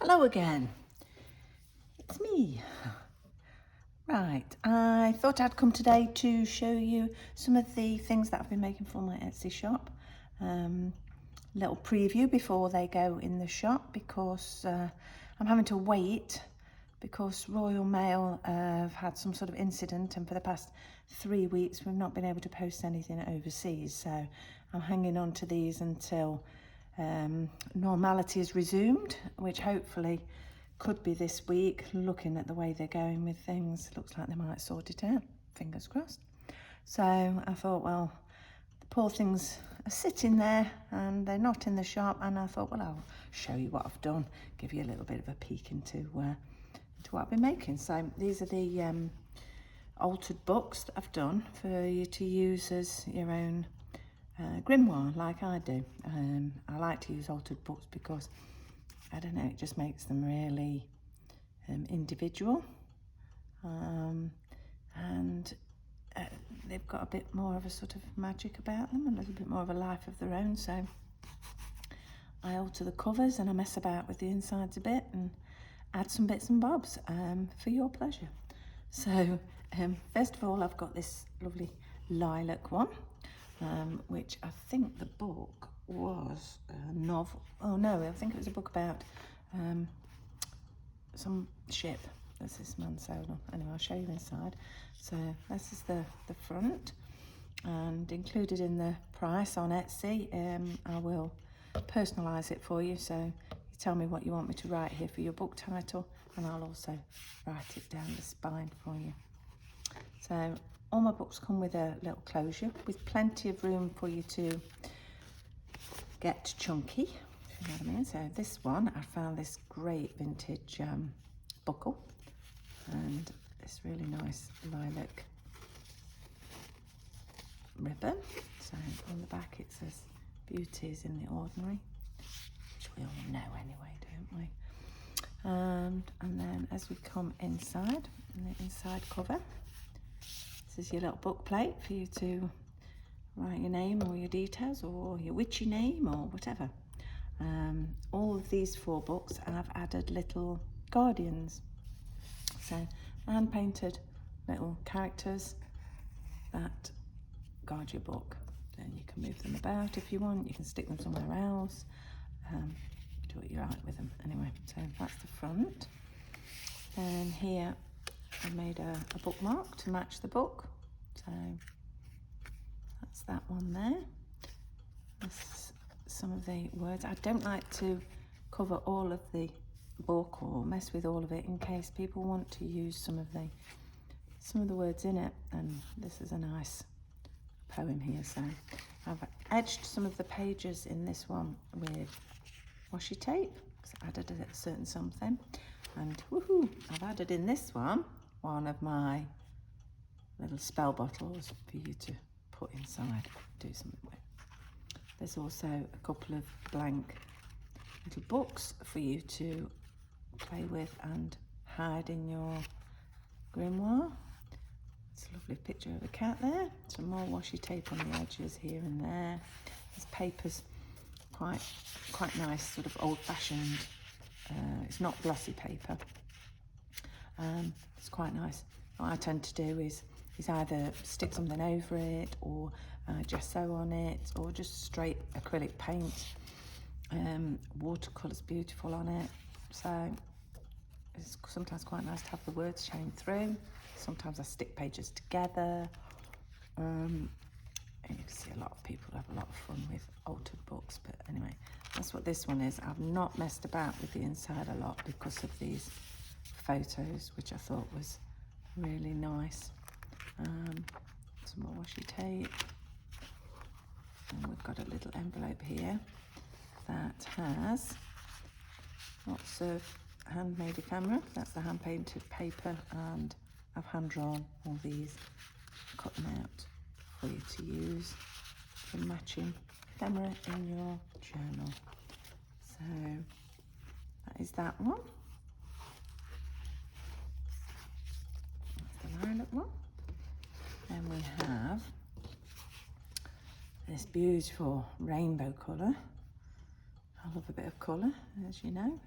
Hello again, it's me. Right, I thought I'd come today to show you some of the things that I've been making for my Etsy shop. Little preview before they go in the shop because I'm having to wait because Royal Mail have had some sort of incident, and for the past 3 weeks we've not been able to post anything overseas, so I'm hanging on to these until normality is resumed, which hopefully could be this week. Looking at the way they're going with things, looks like they might sort it out, fingers crossed. So I thought, well, the poor things are sitting there and they're not in the shop, and I thought, well, I'll show you what I've done, give you a little bit of a peek into what I've been making. So these are the altered books that I've done for you to use as your own grimoire, like I do. I like to use altered books because, I don't know, it just makes them really individual, and they've got a bit more of a sort of magic about them, a little bit more of a life of their own. So I alter the covers and I mess about with the insides a bit and add some bits and bobs for your pleasure. So first of all, I've got this lovely lilac one, which I think the book was a novel. Oh no, I think it was a book about some ship that this man sailed on. Anyway, I'll show you inside. So this is the front, and included in the price on Etsy, I will personalise it for you. So you tell me what you want me to write here for your book title, and I'll also write it down the spine for you. So all my books come with a little closure with plenty of room for you to get chunky, if you know what I mean. So this one, I found this great vintage buckle, and this really nice lilac ribbon. So on the back it says beauty is in the ordinary, which we all know anyway, don't we? And then as we come inside, in the inside cover, this is your little book plate for you to write your name or your details or your witchy name or whatever. All of these 4 books, I've added little guardians, so hand painted little characters that guard your book. Then you can move them about if you want, you can stick them somewhere else, do what you like with them. Anyway, so that's the front. And here I made a bookmark to match the book, so that's that one there. That's some of the words. I don't like to cover all of the book or mess with all of it in case people want to use some of the words in it. And this is a nice poem here, so I've edged some of the pages in this one with washi tape because I added a certain something. And woohoo, I've added in this one of my little spell bottles for you to put inside, do something with. There's also a couple of blank little books for you to play with and hide in your grimoire. It's a lovely picture of a cat there. Some more washi tape on the edges here and there. This paper's quite nice, sort of old-fashioned. It's not glossy paper. It's quite nice. What I tend to do is either stick something over it, or gesso on it, or just straight acrylic paint. Watercolour's beautiful on it, so it's sometimes quite nice to have the words showing through. Sometimes I stick pages together, and you can see a lot of people have a lot of fun with altered books. But anyway, that's what this one is. I've not messed about with the inside a lot because of these photos, which I thought was really nice. Some more washi tape, and we've got a little envelope here that has lots of handmade ephemera. That's the hand painted paper, and I've hand drawn all these, cut them out for you to use for matching ephemera in your journal. So that is that one. That's the lilac one. Then we have this beautiful rainbow colour. I love a bit of colour, as you know.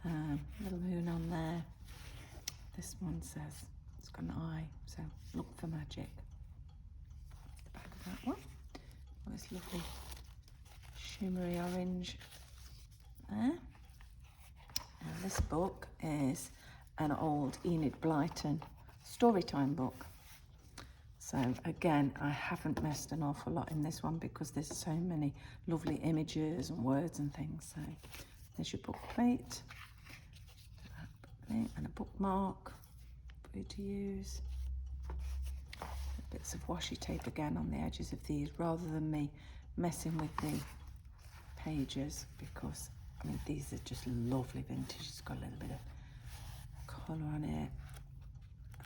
Little moon on there. This one says it's got an eye, so look for magic. The back of that one. Oh, it's lovely shimmery orange there. And this book is an old Enid Blyton storytime book. So again, I haven't messed an awful lot in this one because there's so many lovely images and words and things. So there's your book plate and a bookmark for you to use. Bits of washi tape again on the edges of these rather than me messing with the pages, because I mean these are just lovely vintage. It's got a little bit of colour on it,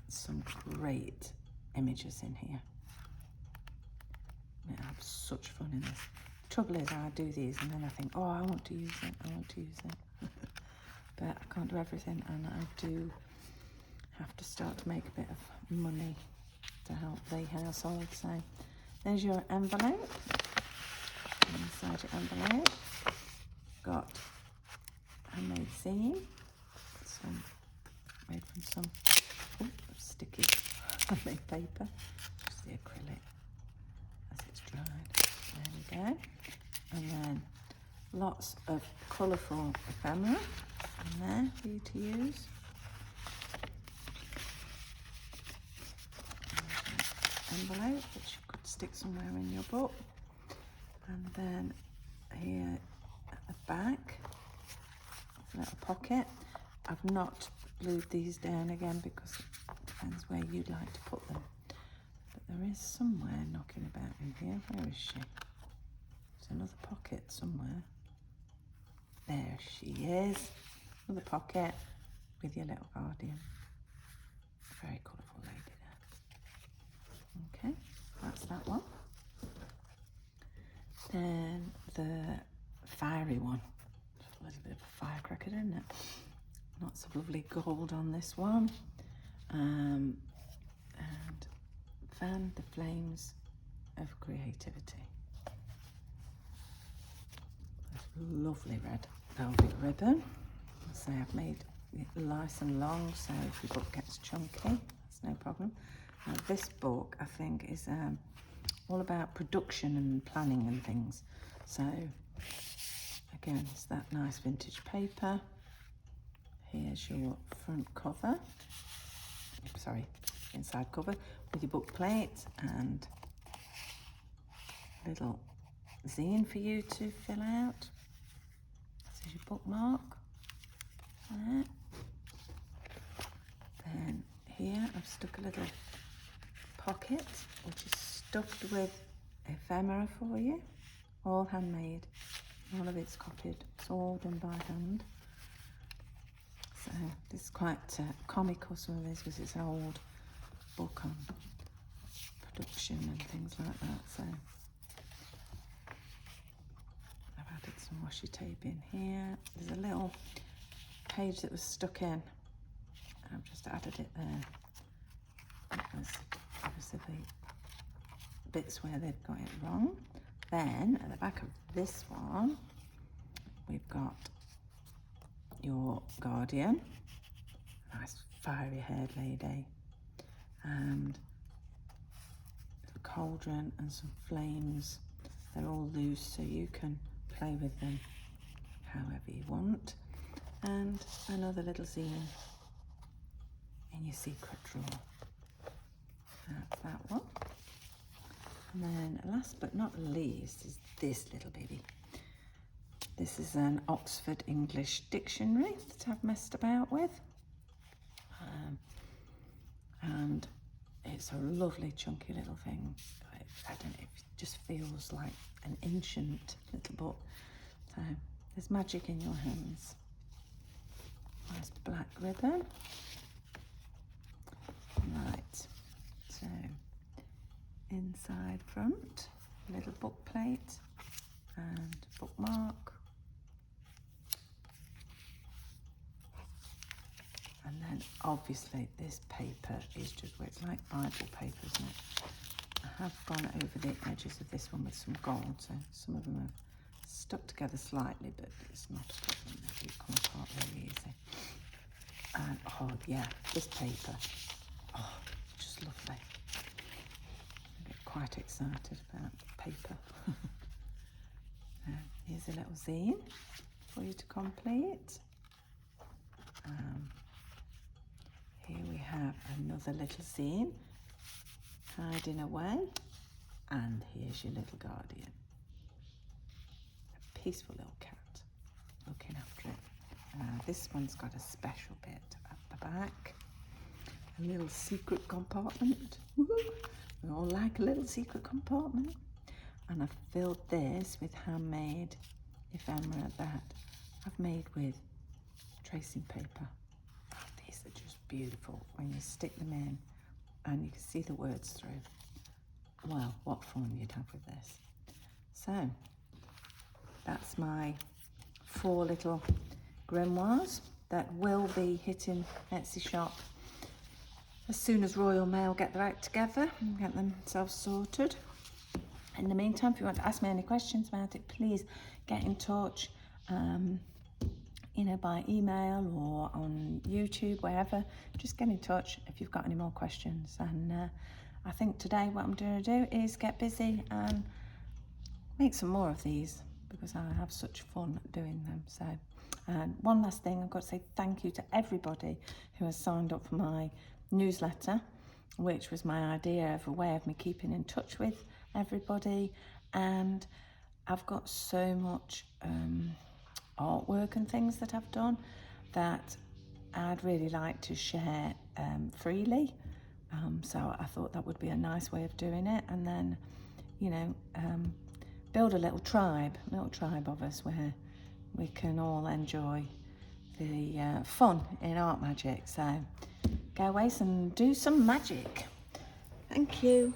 some great images in here. I have such fun in this. Trouble is, I do these and then I think, oh, I want to use it, I want to use it. But I can't do everything, and I do have to start to make a bit of money to help the household. So there's your envelope. Inside your envelope, got handmade zine, some made from some sticky handmade paper, just the acrylic as it's dried. There we go. And then lots of colourful ephemera in there for you to use. Envelope which you could stick somewhere in your book. And then here at the back, a little pocket. I've not glued these down again because it depends where you'd like to put them. But there is somewhere knocking about in here. Where is she? There's another pocket somewhere. There she is. Another pocket with your little guardian. Very colourful lady there. Okay, that's that one. Then the fiery one. A little bit of a firecracker, isn't it? Lots of lovely gold on this one. And fan the flames of creativity. This lovely red velvet ribbon. So I've made it nice and long, so if your book gets chunky, that's no problem. Now this book, I think, is all about production and planning and things. So again, it's that nice vintage paper. Here's your front cover, sorry, inside cover with your book plate and little zine for you to fill out. This is your bookmark there. Then here I've stuck a little pocket which is stuffed with ephemera for you, all handmade, all of it's copied, it's all done by hand. So this is quite comical, some of this, because it's an old book on production and things like that. So I've added some washi tape in here. There's a little page that was stuck in. I've just added it there. That was obviously the bits where they'd got it wrong. Then at the back of this one, we've got your guardian, nice fiery haired lady, and a cauldron and some flames. They're all loose, so you can play with them however you want. And another little zine in your secret drawer. That's that one. And then last but not least is this little baby. This is an Oxford English dictionary that I've messed about with. And it's a lovely chunky little thing. I don't know, it just feels like an ancient little book. So there's magic in your hands. Nice black ribbon. Right, so inside front, little book plate and bookmark. And then obviously this paper is just, well, it's like Bible paper, isn't it? I have gone over the edges of this one with some gold, so some of them are stuck together slightly, but it's not a problem. They do come apart really easy. And oh yeah, this paper, oh, just lovely. I get quite excited about paper. Here's a little zine for you to complete. Here we have another little zine, hiding away. And here's your little guardian. A peaceful little cat looking after it. This one's got a special bit at the back. A little secret compartment. Woo-hoo. We all like a little secret compartment. And I've filled this with handmade ephemera that I've made with tracing paper. Oh, these are just beautiful when you stick them in and you can see the words through. Well, what fun you'd have with this. So, that's my 4 little grimoires that will be hitting Etsy shop as soon as Royal Mail get their act together and get themselves sorted. In the meantime, if you want to ask me any questions about it, please get in touch, you know, by email or on YouTube, wherever. Just get in touch if you've got any more questions. And I think today what I'm going to do is get busy and make some more of these because I have such fun doing them. So, and one last thing, I've got to say thank you to everybody who has signed up for my newsletter, which was my idea of a way of me keeping in touch with everybody. And I've got so much artwork and things that I've done that I'd really like to share freely. So I thought that would be a nice way of doing it, and then, you know, build a little tribe of us where we can all enjoy the fun in art magic. So go away and do some magic. Thank you.